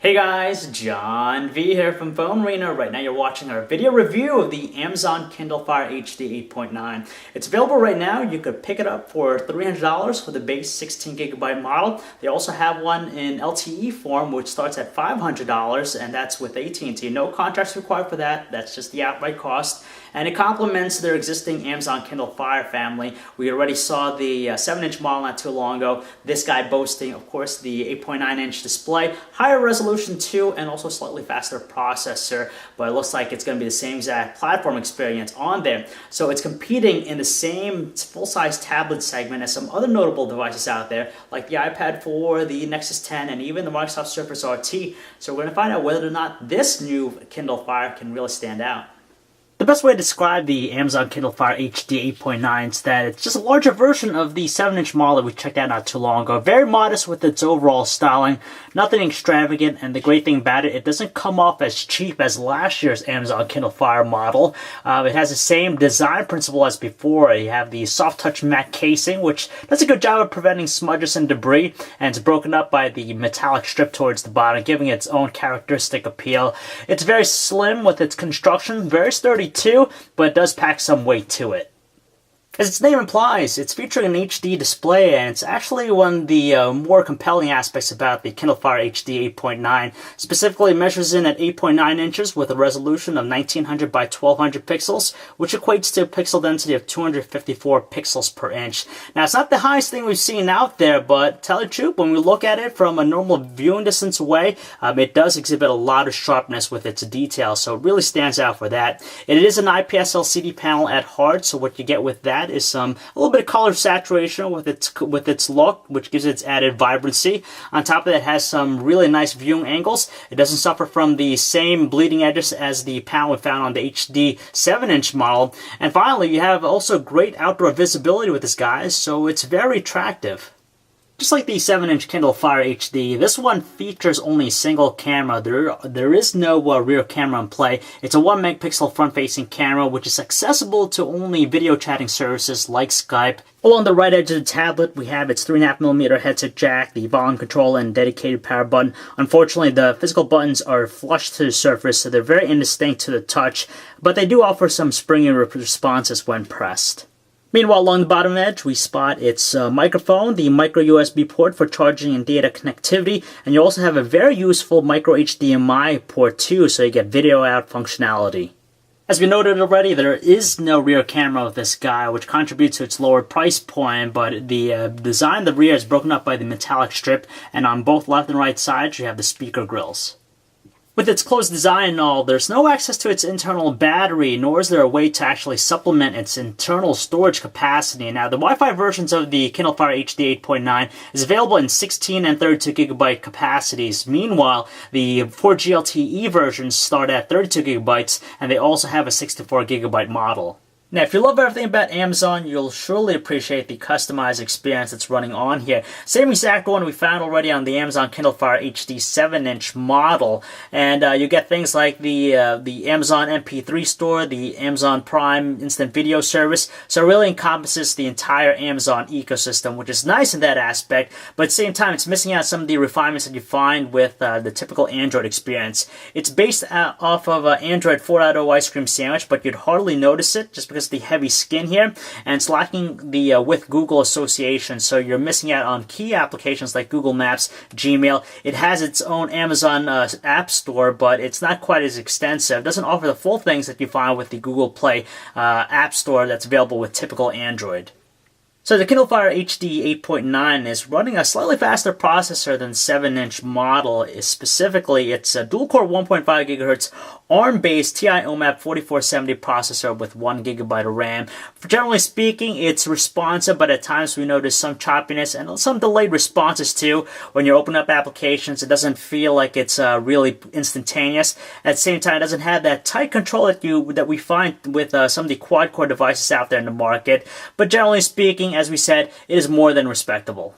Hey guys, John V here from Phone Arena. Right now you're watching our video review of the Amazon Kindle Fire HD 8.9. It's available right now. You could pick it up for $300 for the base 16GB model. They also have one in LTE form which starts at $500 and that's with AT&T. No contracts required for that. That's just the outright cost. And it complements their existing Amazon Kindle Fire family. We already saw the 7-inch model not too long ago. This guy boasting, of course, the 8.9-inch display, higher resolution too, and also slightly faster processor. But it looks like it's going to be the same exact platform experience on there. So it's competing in the same full-size tablet segment as some other notable devices out there, like the iPad 4, the Nexus 10, and even the Microsoft Surface RT. So we're going to find out whether or not this new Kindle Fire can really stand out. The best way to describe the Amazon Kindle Fire HD 8.9 is that it's just a larger version of the 7-inch model that we checked out not too long ago. Very modest with its overall styling, nothing extravagant, and the great thing about it, it doesn't come off as cheap as last year's Amazon Kindle Fire model. It has the same design principle as before. You have the soft touch matte casing, which does a good job of preventing smudges and debris, and it's broken up by the metallic strip towards the bottom, giving it its own characteristic appeal. It's very slim with its construction, very sturdy too, but it does pack some weight to it. As its name implies, it's featuring an HD display, and it's actually one of the more compelling aspects about the Kindle Fire HD 8.9. Specifically, it measures in at 8.9 inches with a resolution of 1900 by 1200 pixels, which equates to a pixel density of 254 pixels per inch. Now, it's not the highest thing we've seen out there, but tell the truth, when we look at it from a normal viewing distance away, it does exhibit a lot of sharpness with its detail, so it really stands out for that. It is an IPS LCD panel at heart, so what you get with that is a little bit of color saturation with its look, which gives it its added vibrancy. On top of that, it has some really nice viewing angles. It doesn't suffer from the same bleeding edges as the panel we found on the HD 7-inch model. And finally, you have also great outdoor visibility with this guy, so it's very attractive. Just like the 7-inch Kindle Fire HD, this one features only a single camera. There is no rear camera in play. It's a 1-megapixel front-facing camera, which is accessible to only video chatting services like Skype. Along the right edge of the tablet, we have its 3.5mm headset jack, the volume control, and dedicated power button. Unfortunately, the physical buttons are flush to the surface, so they're very indistinct to the touch, but they do offer some springy responses when pressed. Meanwhile, along the bottom edge, we spot its microphone, the micro USB port for charging and data connectivity, and you also have a very useful micro HDMI port too, so you get video out functionality. As we noted already, there is no rear camera with this guy, which contributes to its lower price point, but the design of the rear is broken up by the metallic strip, and on both left and right sides, you have the speaker grills. With its closed design and all, there's no access to its internal battery, nor is there a way to actually supplement its internal storage capacity. Now, the Wi-Fi versions of the Kindle Fire HD 8.9 is available in 16 and 32GB capacities. Meanwhile, the 4G LTE versions start at 32GB, and they also have a 64GB model. Now, if you love everything about Amazon, you'll surely appreciate the customized experience that's running on here. Same exact one we found already on the Amazon Kindle Fire HD 7-inch model. And you get things like the Amazon MP3 store, the Amazon Prime instant video service. So it really encompasses the entire Amazon ecosystem, which is nice in that aspect. But at the same time, it's missing out some of the refinements that you find with the typical Android experience. It's based off of Android 4.0 ice cream sandwich, but you'd hardly notice it just because the heavy skin here, and it's lacking the with Google association, so you're missing out on key applications like Google Maps, Gmail. It has its own Amazon App Store, but it's not quite as extensive. It doesn't offer the full things that you find with the Google Play App Store that's available with typical Android. So the Kindle Fire HD 8.9 is running a slightly faster processor than the 7-inch model. Specifically, it's a dual-core 1.5 GHz ARM-based TI OMAP 4470 processor with 1 GB of RAM. Generally speaking, it's responsive, but at times we notice some choppiness and some delayed responses too. When you open up applications, it doesn't feel like it's really instantaneous. At the same time, it doesn't have that tight control that we find with some of the quad-core devices out there in the market. But generally speaking, as we said, it is more than respectable.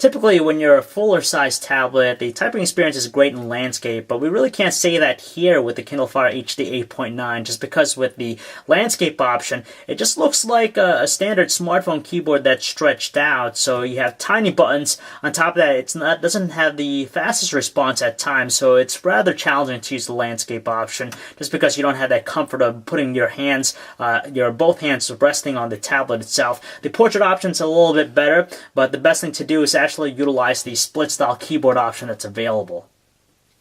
Typically, when you're a fuller size tablet, the typing experience is great in landscape, but we really can't say that here with the Kindle Fire HD 8.9, just because with the landscape option, it just looks like a standard smartphone keyboard that's stretched out. So you have tiny buttons. On top of that, it doesn't have the fastest response at times, so it's rather challenging to use the landscape option, just because you don't have that comfort of putting your hands, both hands resting on the tablet itself. The portrait option is a little bit better, but the best thing to do is actually utilize the split style keyboard option that's available.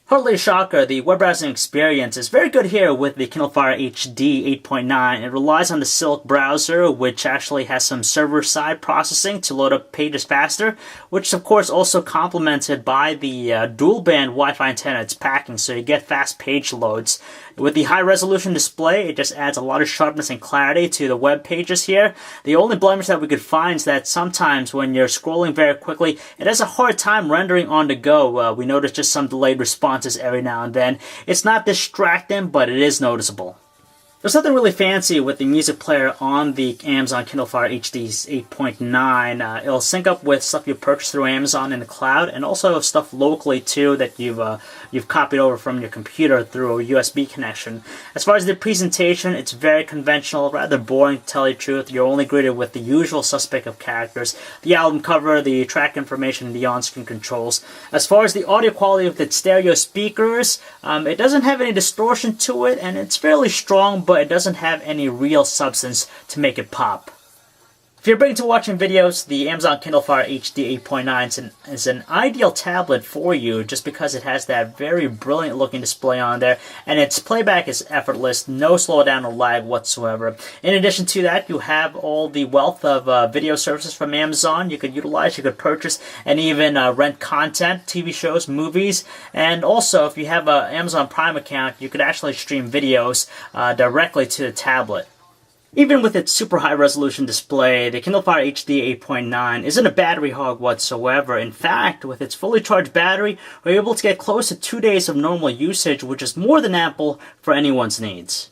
Hardly a shocker, the web browsing experience is very good here with the Kindle Fire HD 8.9. It relies on the Silk browser, which actually has some server-side processing to load up pages faster, which is of course also complemented by the dual-band Wi-Fi antenna it's packing, so you get fast page loads. With the high-resolution display, it just adds a lot of sharpness and clarity to the web pages here. The only blemish that we could find is that sometimes when you're scrolling very quickly, it has a hard time rendering on the go. We notice just some delayed responses every now and then. It's not distracting, but it is noticeable. There's nothing really fancy with the music player on the Amazon Kindle Fire HD 8.9. It'll sync up with stuff you purchased through Amazon in the cloud, and also stuff locally too that you've copied over from your computer through a USB connection. As far as the presentation, it's very conventional, rather boring to tell you the truth. You're only greeted with the usual suspect of characters: the album cover, the track information, and the on-screen controls. As far as the audio quality of its stereo speakers, it doesn't have any distortion to it, and it's fairly strong, but it doesn't have any real substance to make it pop. If you're big into watching videos, the Amazon Kindle Fire HD 8.9 is an ideal tablet for you, just because it has that very brilliant looking display on there, and its playback is effortless, no slowdown or lag whatsoever. In addition to that, you have all the wealth of video services from Amazon you could utilize, you could purchase, and even rent content, TV shows, movies, and also if you have an Amazon Prime account, you could actually stream videos directly to the tablet. Even with its super high resolution display, the Kindle Fire HD 8.9 isn't a battery hog whatsoever. In fact, with its fully charged battery, we're able to get close to 2 days of normal usage, which is more than ample for anyone's needs.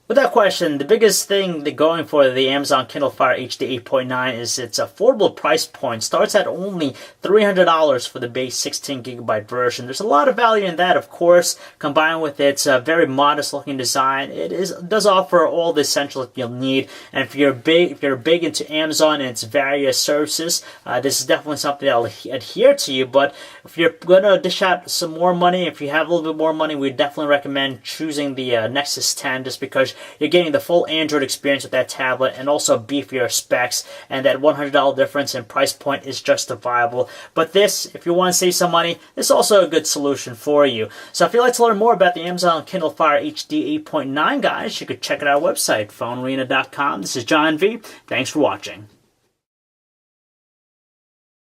Without question, the biggest thing going for the Amazon Kindle Fire HD 8.9 is its affordable price point. Starts at only $300 for the base 16GB version. There's a lot of value in that, of course, combined with its very modest looking design. It does offer all the essentials you'll need, and if you're big into Amazon and its various services, this is definitely something that'll adhere to you. But if you're gonna dish out some more money, if you have a little bit more money, we definitely recommend choosing the Nexus 10, just because you're getting the full Android experience with that tablet and also beefier specs, and that $100 difference in price point is justifiable. But this, if you want to save some money, this is also a good solution for you. So if you'd like to learn more about the Amazon Kindle Fire HD 8.9, guys, you could check out our website, phonearena.com. This is John V. Thanks for watching.